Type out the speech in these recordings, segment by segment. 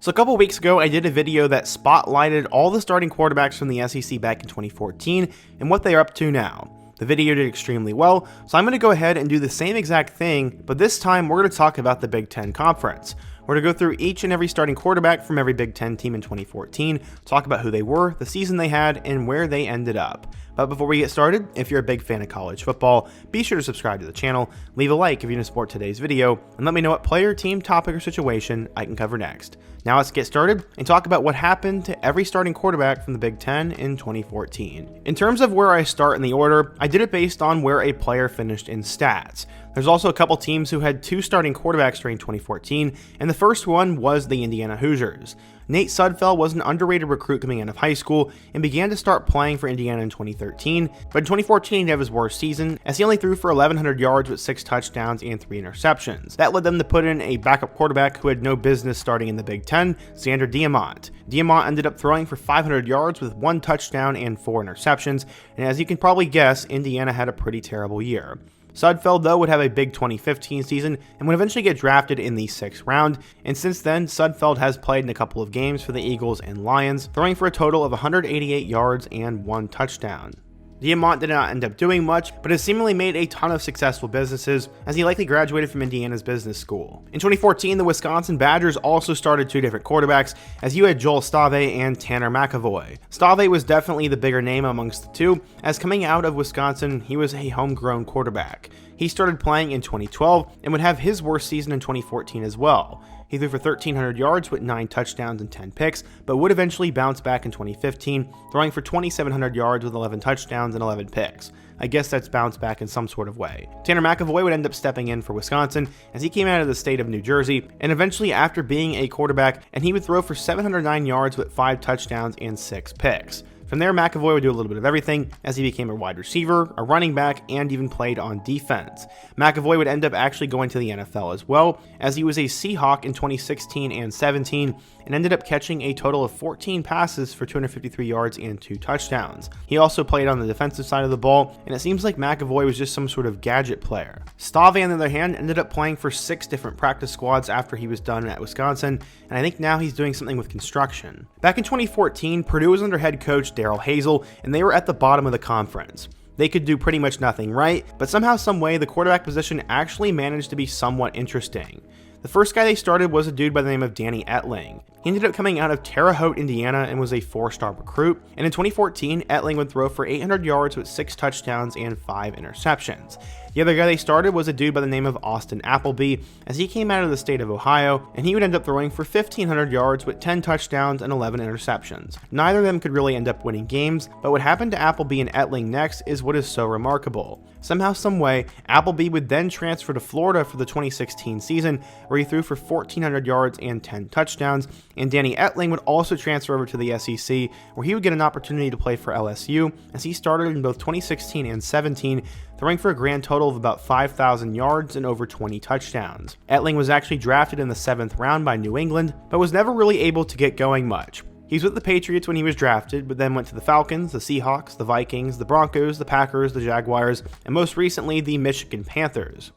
So a couple weeks ago, I did a video that spotlighted all the starting quarterbacks from the SEC back in 2014 and what they are up to now. The video did extremely well, so I'm going to go ahead and do the same exact thing, but this time we're going to talk about the Big Ten Conference. We're going to go through each and every starting quarterback from every Big Ten team in 2014, talk about who they were, the season they had, and where they ended up. But before we get started, if you're a big fan of college football, be sure to subscribe to the channel, leave a like if you want to support today's video, and let me know what player, team, topic, or situation I can cover next. Now let's get started and talk about what happened to every starting quarterback from the Big Ten in 2014. In terms of where I start in the order, I did it based on where a player finished in stats. There's also a couple teams who had two starting quarterbacks during 2014, and the first one was the Indiana Hoosiers. Nate Sudfeld was an underrated recruit coming out of high school and began to start playing for Indiana in 2013, but in 2014 he had his worst season as he only threw for 1,100 yards with 6 touchdowns and 3 interceptions. That led them to put in a backup quarterback who had no business starting in the Big Ten, Xander Diamont. Diamont ended up throwing for 500 yards with 1 touchdown and 4 interceptions, and as you can probably guess, Indiana had a pretty terrible year. Sudfeld, though, would have a big 2015 season and would eventually get drafted in the 6th round, and since then, Sudfeld has played in a couple of games for the Eagles and Lions, throwing for a total of 188 yards and 1 touchdown. Diamont did not end up doing much, but has seemingly made a ton of successful businesses, as he likely graduated from Indiana's business school. In 2014, the Wisconsin Badgers also started 2 different quarterbacks, as you had Joel Stave and Tanner McEvoy. Stave was definitely the bigger name amongst the two, as coming out of Wisconsin, he was a homegrown quarterback. He started playing in 2012 and would have his worst season in 2014 as well. He threw for 1,300 yards with 9 touchdowns and 10 picks, but would eventually bounce back in 2015, throwing for 2,700 yards with 11 touchdowns and 11 picks. I guess that's bounced back in some sort of way. Tanner McEvoy would end up stepping in for Wisconsin as he came out of the state of New Jersey, and eventually after being a quarterback, and he would throw for 709 yards with 5 touchdowns and 6 picks. From there, McEvoy would do a little bit of everything as he became a wide receiver, a running back, and even played on defense. McEvoy would end up actually going to the NFL as well, as he was a Seahawk in 2016 and 17, and ended up catching a total of 14 passes for 253 yards and 2 touchdowns. He also played on the defensive side of the ball, and it seems like McEvoy was just some sort of gadget player. Stave, on the other hand, ended up playing for 6 different practice squads after he was done at Wisconsin, and I think now he's doing something with construction. Back in 2014, Purdue was under head coach Darrell Hazell, and they were at the bottom of the conference. They could do pretty much nothing right, but somehow, some way, the quarterback position actually managed to be somewhat interesting. The first guy they started was a dude by the name of Danny Etling. He ended up coming out of Terre Haute, Indiana, and was a 4-star recruit, and in 2014, Etling would throw for 800 yards with 6 touchdowns and 5 interceptions. The other guy they started was a dude by the name of Austin Appleby, as he came out of the state of Ohio, and he would end up throwing for 1,500 yards with 10 touchdowns and 11 interceptions. Neither of them could really end up winning games, but what happened to Appleby and Etling next is what is so remarkable. Somehow, someway, Appleby would then transfer to Florida for the 2016 season, where he threw for 1,400 yards and 10 touchdowns, and Danny Etling would also transfer over to the SEC, where he would get an opportunity to play for LSU, as he started in both 2016 and 17, throwing for a grand total of about 5,000 yards and over 20 touchdowns. Etling was actually drafted in the 7th round by New England, but was never really able to get going much. He was with the Patriots when he was drafted, but then went to the Falcons, the Seahawks, the Vikings, the Broncos, the Packers, the Jaguars, and most recently the Michigan Panthers.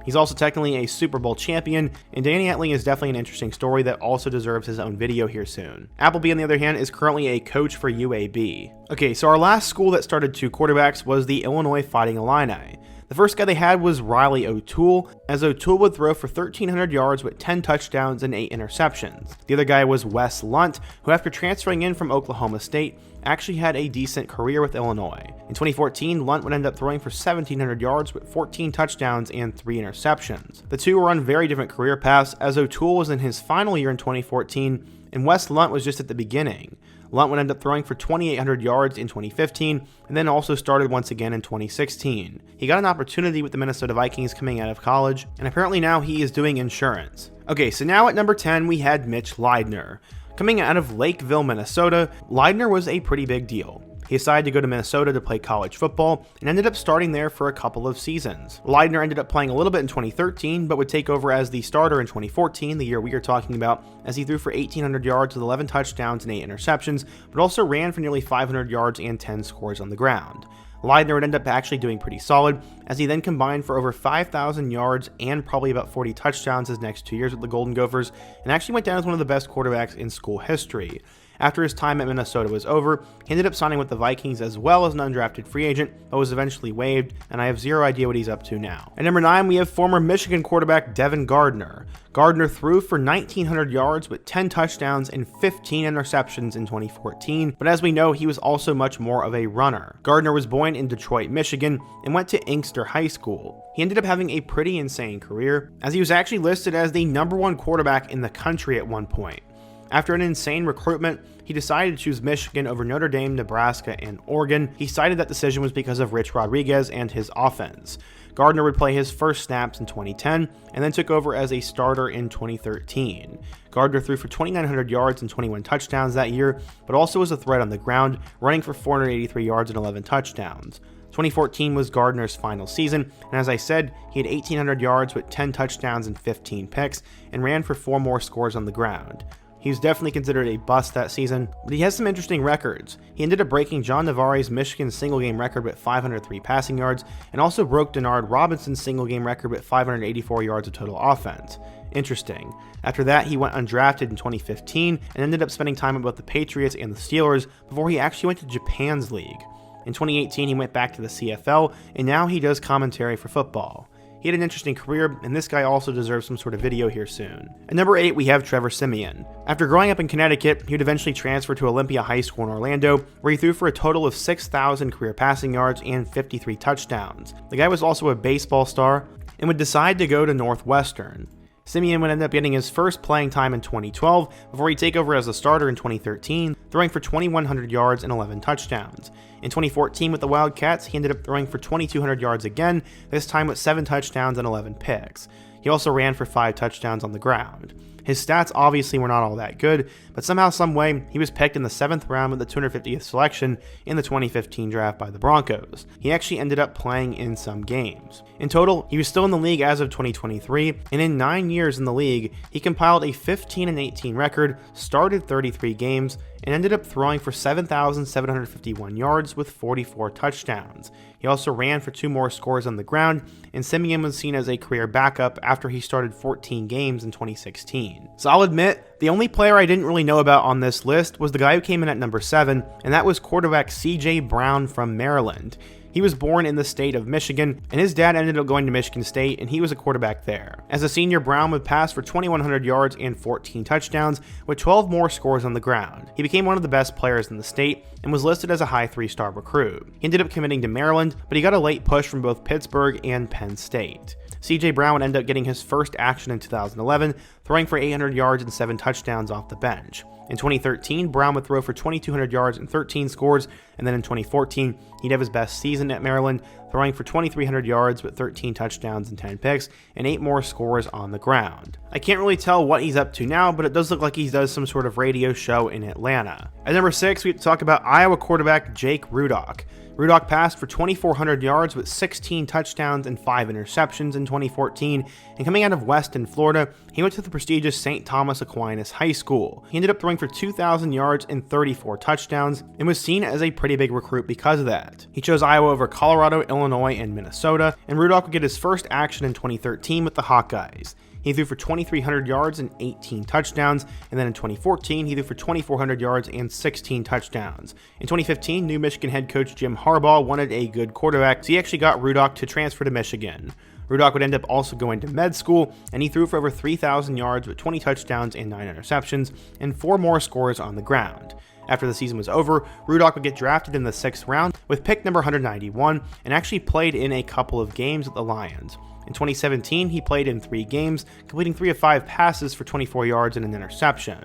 He's also technically a Super Bowl champion, and Danny Etling is definitely an interesting story that also deserves his own video here soon. Appleby, on the other hand, is currently a coach for UAB. Okay, so our last school that started 2 quarterbacks was the Illinois Fighting Illini. The first guy they had was Riley O'Toole, as O'Toole would throw for 1,300 yards with 10 touchdowns and 8 interceptions. The other guy was Wes Lunt, who after transferring in from Oklahoma State, actually had a decent career with Illinois. In 2014, Lunt would end up throwing for 1,700 yards with 14 touchdowns and 3 interceptions. The two were on very different career paths, as O'Toole was in his final year in 2014, and Wes Lunt was just at the beginning. Lunt would end up throwing for 2,800 yards in 2015, and then also started once again in 2016. He got an opportunity with the Minnesota Vikings coming out of college, and apparently now he is doing insurance. Okay, so now at number 10, we had Mitch Leidner. Coming out of Lakeville, Minnesota, Leidner was a pretty big deal. He decided to go to Minnesota to play college football and ended up starting there for a couple of seasons. Leidner ended up playing a little bit in 2013, but would take over as the starter in 2014, the year we are talking about, as he threw for 1,800 yards with 11 touchdowns and 8 interceptions, but also ran for nearly 500 yards and 10 scores on the ground. Leidner would end up actually doing pretty solid, as he then combined for over 5,000 yards and probably about 40 touchdowns his next 2 years with the Golden Gophers, and actually went down as one of the best quarterbacks in school history. After his time at Minnesota was over, he ended up signing with the Vikings as well as an undrafted free agent, but was eventually waived, and I have zero idea what he's up to now. At number 9, we have former Michigan quarterback Devin Gardner. Gardner threw for 1,900 yards with 10 touchdowns and 15 interceptions in 2014, but as we know, he was also much more of a runner. Gardner was born in Detroit, Michigan, and went to Inkster High School. He ended up having a pretty insane career, as he was actually listed as the #1 quarterback in the country at one point. After an insane recruitment, he decided to choose Michigan over Notre Dame, Nebraska, and Oregon. He cited that decision was because of Rich Rodriguez and his offense. Gardner would play his first snaps in 2010 and then took over as a starter in 2013. Gardner threw for 2,900 yards and 21 touchdowns that year, but also was a threat on the ground, running for 483 yards and 11 touchdowns. 2014 was Gardner's final season, and as I said, he had 1,800 yards with 10 touchdowns and 15 picks, and ran for 4 more scores on the ground. He was definitely considered a bust that season, but he has some interesting records. He ended up breaking John Navarre's Michigan single-game record with 503 passing yards, and also broke Denard Robinson's single-game record with 584 yards of total offense. Interesting. After that, he went undrafted in 2015, and ended up spending time with both the Patriots and the Steelers before he actually went to Japan's league. In 2018, he went back to the CFL, and now he does commentary for football. He had an interesting career, and this guy also deserves some sort of video here soon. At number 8, we have Trevor Siemian. After growing up in Connecticut, he would eventually transfer to Olympia High School in Orlando, where he threw for a total of 6,000 career passing yards and 53 touchdowns. The guy was also a baseball star, and would decide to go to Northwestern. Siemian would end up getting his first playing time in 2012 before he'd take over as a starter in 2013, throwing for 2,100 yards and 11 touchdowns. In 2014 with the Wildcats, he ended up throwing for 2,200 yards again, this time with 7 touchdowns and 11 picks. He also ran for 5 touchdowns on the ground. His stats obviously were not all that good, but somehow, someway, he was picked in the 7th round with the 250th selection in the 2015 draft by the Broncos. He actually ended up playing in some games. In total, he was still in the league as of 2023, and in 9 years in the league, he compiled a 15-18 record, started 33 games, and ended up throwing for 7,751 yards with 44 touchdowns. He also ran for 2 more scores on the ground, and Siemian was seen as a career backup after he started 14 games in 2016. So I'll admit, the only player I didn't really know about on this list was the guy who came in at number 7, and that was quarterback C.J. Brown from Maryland. He was born in the state of Michigan, and his dad ended up going to Michigan State, and he was a quarterback there. As a senior, Brown would pass for 2,100 yards and 14 touchdowns, with 12 more scores on the ground. He became one of the best players in the state, and was listed as a high 3-star recruit. He ended up committing to Maryland, but he got a late push from both Pittsburgh and Penn State. C.J. Brown would end up getting his first action in 2011, throwing for 800 yards and 7 touchdowns off the bench. In 2013, Brown would throw for 2,200 yards and 13 scores, and then in 2014, he'd have his best season at Maryland, throwing for 2,300 yards with 13 touchdowns and 10 picks, and 8 more scores on the ground. I can't really tell what he's up to now, but it does look like he does some sort of radio show in Atlanta. At number 6, we have to talk about Iowa quarterback Jake Rudock. Rudock passed for 2,400 yards with 16 touchdowns and 5 interceptions in 2014, and coming out of Weston, Florida, he went to the prestigious St. Thomas Aquinas High School. He ended up throwing for 2,000 yards and 34 touchdowns, and was seen as a pretty big recruit because of that. He chose Iowa over Colorado, Illinois, and Minnesota, and Rudock would get his first action in 2013 with the Hawkeyes. He threw for 2,300 yards and 18 touchdowns, and then in 2014, he threw for 2,400 yards and 16 touchdowns. In 2015, new Michigan head coach Jim Harbaugh wanted a good quarterback, so he actually got Rudock to transfer to Michigan. Rudock would end up also going to med school, and he threw for over 3,000 yards with 20 touchdowns and 9 interceptions, and 4 more scores on the ground. After the season was over, Rudock would get drafted in the 6th round with pick number 191, and actually played in a couple of games with the Lions. In 2017, he played in 3 games, completing 3 of 5 passes for 24 yards and an interception.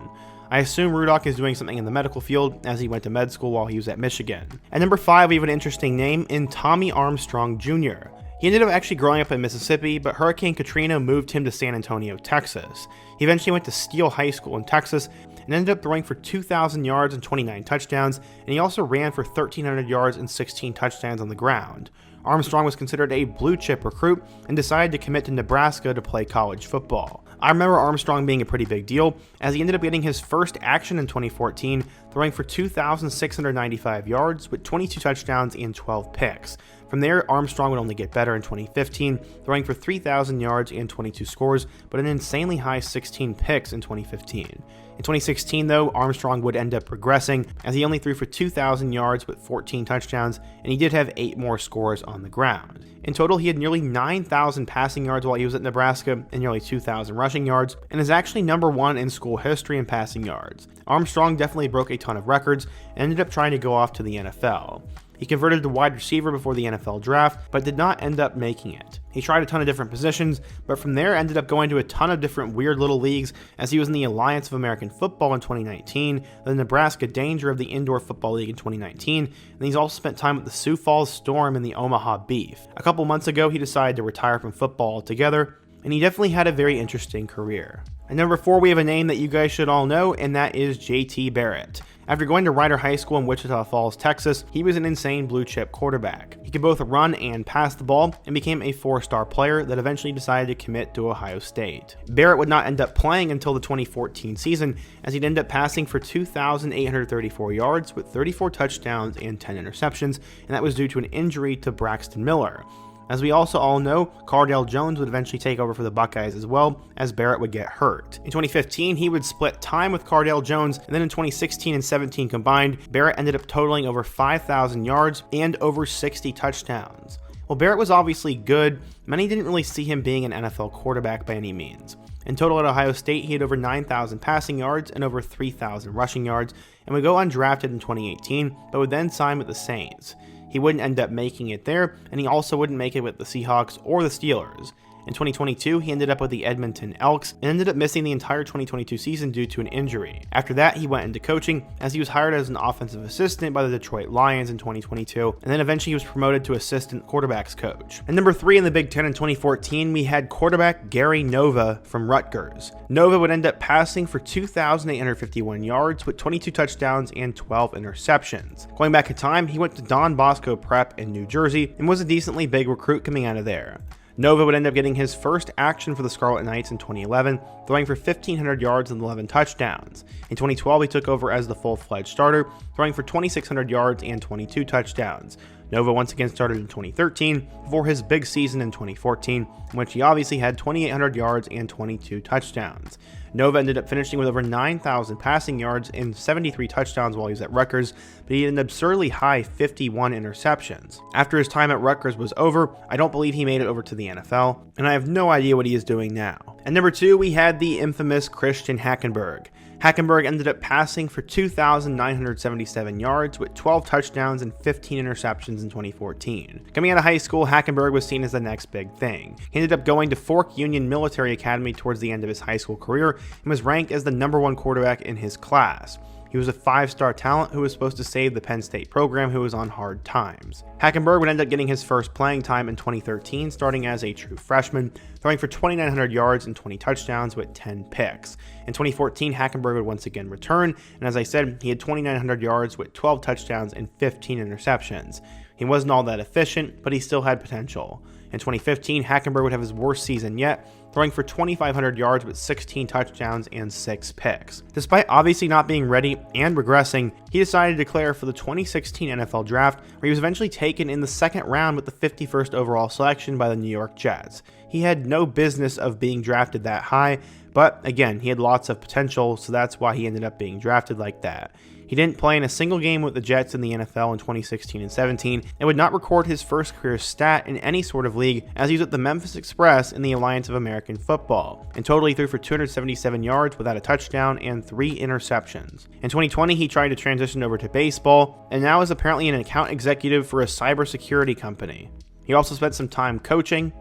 I assume Rudock is doing something in the medical field, as he went to med school while he was at Michigan. At number 5, we have an interesting name in Tommy Armstrong Jr. He ended up actually growing up in Mississippi, but Hurricane Katrina moved him to San Antonio, Texas. He eventually went to Steele High School in Texas, and ended up throwing for 2,000 yards and 29 touchdowns, and he also ran for 1,300 yards and 16 touchdowns on the ground. Armstrong was considered a blue chip recruit and decided to commit to Nebraska to play college football. I remember Armstrong being a pretty big deal, as he ended up getting his first action in 2014, throwing for 2,695 yards with 22 touchdowns and 12 picks. From there, Armstrong would only get better in 2015, throwing for 3,000 yards and 22 scores, but an insanely high 16 picks in 2015. In 2016, though, Armstrong would end up regressing, as he only threw for 2,000 yards with 14 touchdowns, and he did have 8 more scores on the ground. In total, he had nearly 9,000 passing yards while he was at Nebraska and nearly 2,000 rushing yards, and is actually number 1 in school history in passing yards. Armstrong definitely broke a ton of records and ended up trying to go off to the NFL. He converted to wide receiver before the NFL draft, but did not end up making it. He tried a ton of different positions, but from there ended up going to a ton of different weird little leagues, as he was in the Alliance of American Football in 2019, the Nebraska Danger of the Indoor Football League in 2019, and he's also spent time with the Sioux Falls Storm and the Omaha Beef. A couple months ago, he decided to retire from football altogether, and he definitely had a very interesting career. At number 4, we have a name that you guys should all know, and that is JT Barrett. After going to Rider High School in Wichita Falls, Texas, he was an insane blue-chip quarterback. He could both run and pass the ball, and became a 4-star player that eventually decided to commit to Ohio State. Barrett would not end up playing until the 2014 season, as he'd end up passing for 2,834 yards with 34 touchdowns and 10 interceptions, and that was due to an injury to Braxton Miller. As we also all know, Cardale Jones would eventually take over for the Buckeyes as well, as Barrett would get hurt. In 2015, he would split time with Cardale Jones, and then in 2016 and 17 combined, Barrett ended up totaling over 5,000 yards and over 60 touchdowns. While Barrett was obviously good, many didn't really see him being an NFL quarterback by any means. In total at Ohio State, he had over 9,000 passing yards and over 3,000 rushing yards, and would go undrafted in 2018, but would then sign with the Saints. He wouldn't end up making it there, and he also wouldn't make it with the Seahawks or the Steelers. In 2022, he ended up with the Edmonton Elks and ended up missing the entire 2022 season due to an injury. After that, he went into coaching, as he was hired as an offensive assistant by the Detroit Lions in 2022, and then eventually he was promoted to assistant quarterbacks coach. And number 3 in the Big Ten in 2014, we had quarterback Gary Nova from Rutgers. Nova would end up passing for 2,851 yards with 22 touchdowns and 12 interceptions. Going back in time, he went to Don Bosco Prep in New Jersey and was a decently big recruit coming out of there. Nova would end up getting his first action for the Scarlet Knights in 2011, throwing for 1,500 yards and 11 touchdowns. In 2012, he took over as the full-fledged starter, throwing for 2,600 yards and 22 touchdowns. Nova once again started in 2013 before his big season in 2014, in which he obviously had 2,800 yards and 22 touchdowns. Nova ended up finishing with over 9,000 passing yards and 73 touchdowns while he was at Rutgers, but he had an absurdly high 51 interceptions. After his time at Rutgers was over, I don't believe he made it over to the NFL, and I have no idea what he is doing now. At number 2, we had the infamous Christian Hackenberg. Hackenberg ended up passing for 2,977 yards with 12 touchdowns and 15 interceptions in 2014. Coming out of high school, Hackenberg was seen as the next big thing. He ended up going to Fork Union Military Academy towards the end of his high school career and was ranked as the #1 quarterback in his class. He was a 5-star talent who was supposed to save the Penn State program, who was on hard times. Hackenberg would end up getting his first playing time in 2013, starting as a true freshman, throwing for 2,900 yards and 20 touchdowns with 10 picks. In 2014, Hackenberg would once again return, and as I said, he had 2,900 yards with 12 touchdowns and 15 interceptions. He wasn't all that efficient, but he still had potential. In 2015, Hackenberg would have his worst season yet, throwing for 2,500 yards with 16 touchdowns and 6 picks. Despite obviously not being ready and regressing, he decided to declare for the 2016 NFL Draft, where he was eventually taken in the second round with the 51st overall selection by the New York Jets. He had no business of being drafted that high, but again, he had lots of potential, so that's why he ended up being drafted like that. He didn't play in a single game with the Jets in the NFL in 2016 and 17, and would not record his first career stat in any sort of league, as he was at the Memphis Express in the Alliance of American Football. In total, he threw for 277 yards without a touchdown and 3 interceptions. In 2020, he tried to transition over to baseball, and now is apparently an account executive for a cybersecurity company. He also spent some time coaching,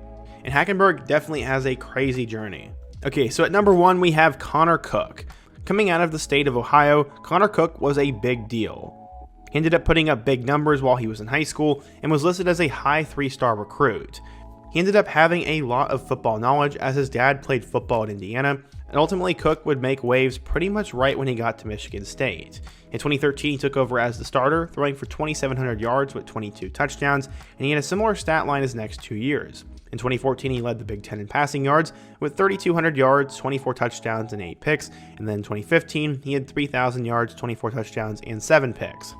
and Hackenberg definitely has a crazy journey. Okay, so at number 1, we have Connor Cook. Coming out of the state of Ohio, Connor Cook was a big deal. He ended up putting up big numbers while he was in high school and was listed as a high 3-star recruit. He ended up having a lot of football knowledge, as his dad played football at Indiana, and ultimately Cook would make waves pretty much right when he got to Michigan State. In 2013, he took over as the starter, throwing for 2,700 yards with 22 touchdowns, and he had a similar stat line his next 2 years. In 2014, he led the Big Ten in passing yards with 3,200 yards, 24 touchdowns, and 8 picks. And then in 2015, he had 3,000 yards, 24 touchdowns, and 7 picks.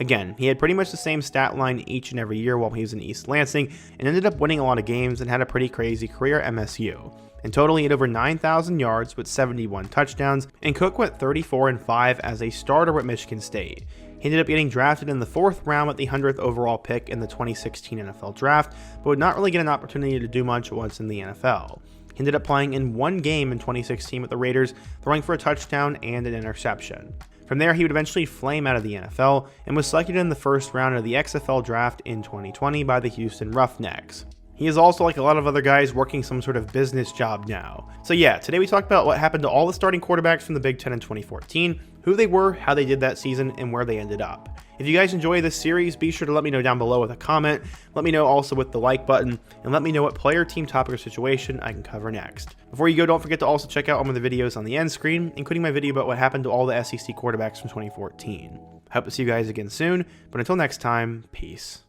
Again, he had pretty much the same stat line each and every year while he was in East Lansing, and ended up winning a lot of games and had a pretty crazy career at MSU. In total, he had over 9,000 yards with 71 touchdowns, and Cook went 34-5 as a starter at Michigan State. He ended up getting drafted in the 4th round with the 100th overall pick in the 2016 NFL Draft, but would not really get an opportunity to do much once in the NFL. He ended up playing in one game in 2016 with the Raiders, throwing for a touchdown and an interception. From there, he would eventually flame out of the NFL and was selected in the 1st round of the XFL Draft in 2020 by the Houston Roughnecks. He is also, like a lot of other guys, working some sort of business job now. So yeah, today we talked about what happened to all the starting quarterbacks from the Big Ten in 2014, who they were, how they did that season, and where they ended up. If you guys enjoy this series, be sure to let me know down below with a comment, let me know also with the like button, and let me know what player, team, topic, or situation I can cover next. Before you go, don't forget to also check out all of the videos on the end screen, including my video about what happened to all the SEC quarterbacks from 2014. I hope to see you guys again soon, but until next time, peace.